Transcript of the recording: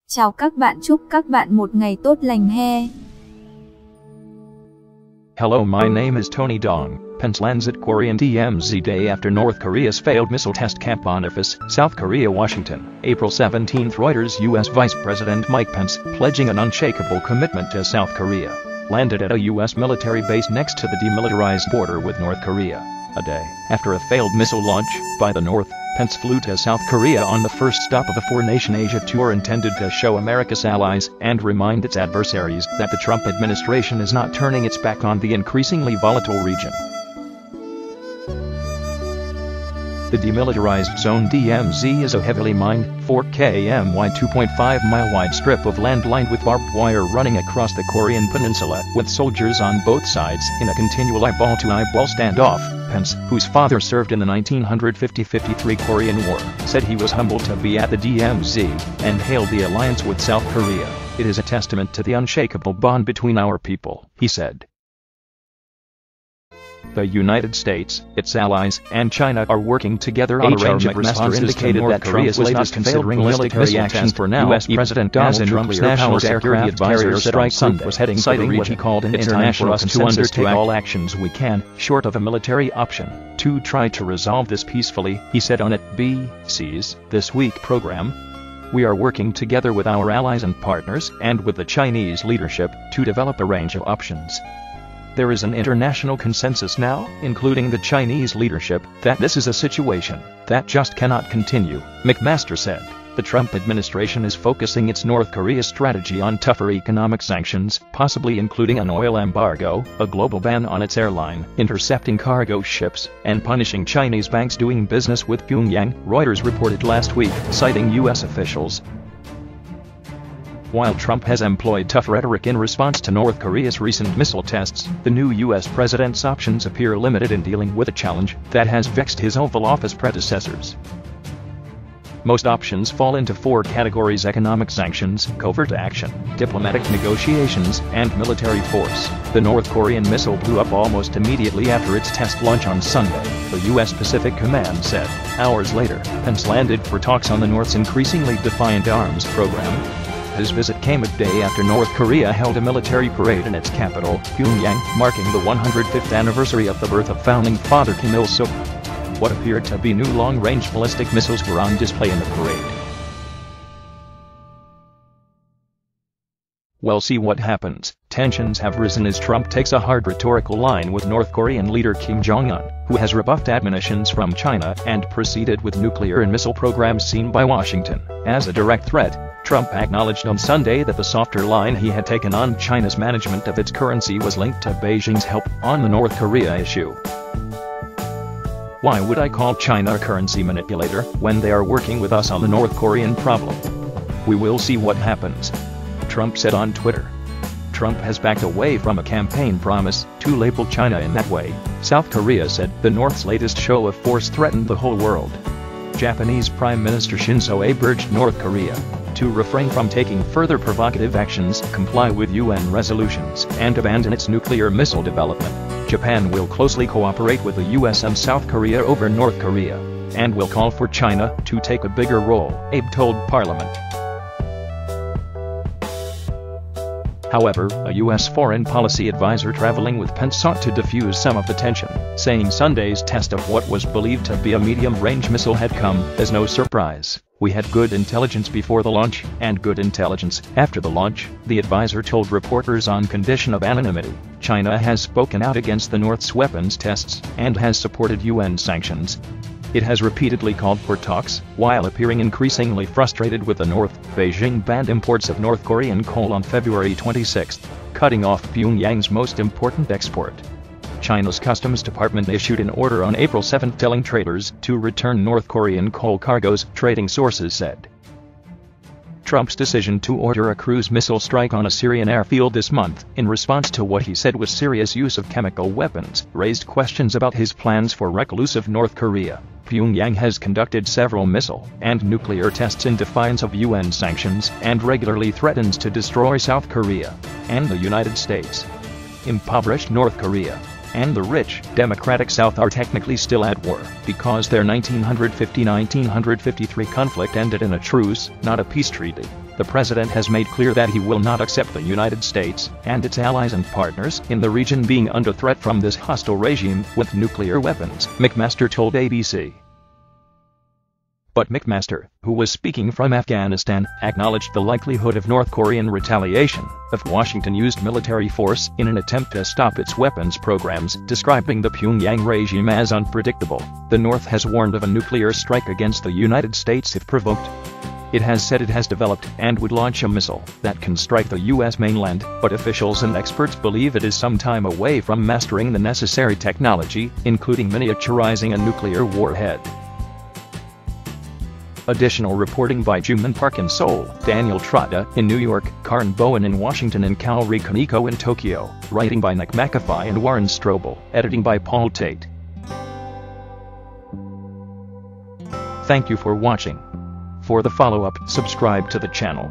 Chào các bạn, chúc các bạn một ngày tốt lành he. Hello, my name is Tony Dong. Pence lands at Korean DMZ day after North Korea's failed missile test camp Boniface, South Korea, Washington. April 17, Reuters. U.S. Vice President Mike Pence, pledging an unshakable commitment to South Korea, landed at a U.S. military base next to the demilitarized border with North Korea. A day after a failed missile launch by the North, Pence flew to South Korea on the first stop of the four-nation Asia tour intended to show America's allies and remind its adversaries that the Trump administration is not turning its back on the increasingly volatile region. The demilitarized zone DMZ is a heavily mined, 4 km wide 2.5 mile wide strip of land lined with barbed wire running across the Korean peninsula, with soldiers on both sides in a continual eyeball-to-eyeball standoff. Pence, whose father served in the 1950-53 Korean War, said he was humbled to be at the DMZ and hailed the alliance with South Korea. "It is a testament to the unshakable bond between our people," he said. The United States, its allies, and China are working together on a range of responses indicated that Korea's latest considering military action for now. U.S. President Donald Trump's national security advisor said on Sunday was heading citing what he called an international consensus to take all actions we can, short of a military option, to try to resolve this peacefully. He said on BC's This Week program, "We are working together with our allies and partners and with the Chinese leadership to develop a range of options. There is an international consensus now, including the Chinese leadership, that this is a situation that just cannot continue," McMaster said. The Trump administration is focusing its North Korea strategy on tougher economic sanctions, possibly including an oil embargo, a global ban on its airline, intercepting cargo ships, and punishing Chinese banks doing business with Pyongyang, Reuters reported last week, citing U.S. officials. While Trump has employed tough rhetoric in response to North Korea's recent missile tests, the new U.S. president's options appear limited in dealing with a challenge that has vexed his Oval Office predecessors. Most options fall into four categories: economic sanctions, covert action, diplomatic negotiations, and military force. The North Korean missile blew up almost immediately after its test launch on Sunday, the U.S. Pacific Command said. Hours later, Pence landed for talks on the North's increasingly defiant arms program. His visit came a day after North Korea held a military parade in its capital, Pyongyang, marking the 105th anniversary of the birth of founding father Kim Il-sung. What appeared to be new long-range ballistic missiles were on display in the parade. We'll see what happens. Tensions have risen as Trump takes a hard rhetorical line with North Korean leader Kim Jong-un, who has rebuffed admonitions from China and proceeded with nuclear and missile programs seen by Washington as a direct threat. Trump acknowledged on Sunday that the softer line he had taken on China's management of its currency was linked to Beijing's help on the North Korea issue. "Why would I call China a currency manipulator when they are working with us on the North Korean problem? We will see what happens," Trump said on Twitter. Trump has backed away from a campaign promise to label China in that way. South Korea said the North's latest show of force threatened the whole world. Japanese Prime Minister Shinzo Abe urged North Korea to refrain from taking further provocative actions, comply with UN resolutions, and abandon its nuclear missile development. Japan will closely cooperate with the US and South Korea over North Korea, and will call for China to take a bigger role, Abe told Parliament. However, a U.S. foreign policy advisor traveling with Pence sought to diffuse some of the tension, saying Sunday's test of what was believed to be a medium-range missile had come as no surprise. "We had good intelligence before the launch, and good intelligence after the launch," the advisor told reporters on condition of anonymity. China has spoken out against the North's weapons tests, and has supported UN sanctions. It has repeatedly called for talks, while appearing increasingly frustrated with the North. Beijing banned imports of North Korean coal on February 26, cutting off Pyongyang's most important export. China's Customs Department issued an order on April 7 telling traders to return North Korean coal cargoes, trading sources said. Trump's decision to order a cruise missile strike on a Syrian airfield this month, in response to what he said was serious use of chemical weapons, raised questions about his plans for reclusive North Korea. Pyongyang has conducted several missile and nuclear tests in defiance of UN sanctions and regularly threatens to destroy South Korea and the United States. Impoverished North Korea and the rich, democratic South are technically still at war, because their 1950-1953 conflict ended in a truce, not a peace treaty. the president has made clear that he will not accept the United States and its allies and partners in the region being under threat from this hostile regime with nuclear weapons, McMaster told ABC. But McMaster, who was speaking from Afghanistan, acknowledged the likelihood of North Korean retaliation if Washington used military force in an attempt to stop its weapons programs, describing the Pyongyang regime as unpredictable. The North has warned of a nuclear strike against the United States if provoked. It has said it has developed and would launch a missile that can strike the U.S. mainland, but officials and experts believe it is some time away from mastering the necessary technology, including miniaturizing a nuclear warhead. Additional reporting by Juman Park in Seoul, Daniel Trotta in New York, Karen Bowen in Washington and Kaori Kaneko in Tokyo. Writing by Nick McAfee and Warren Strobel. Editing by Paul Tate. Thank you for watching. For the follow-up, subscribe to the channel.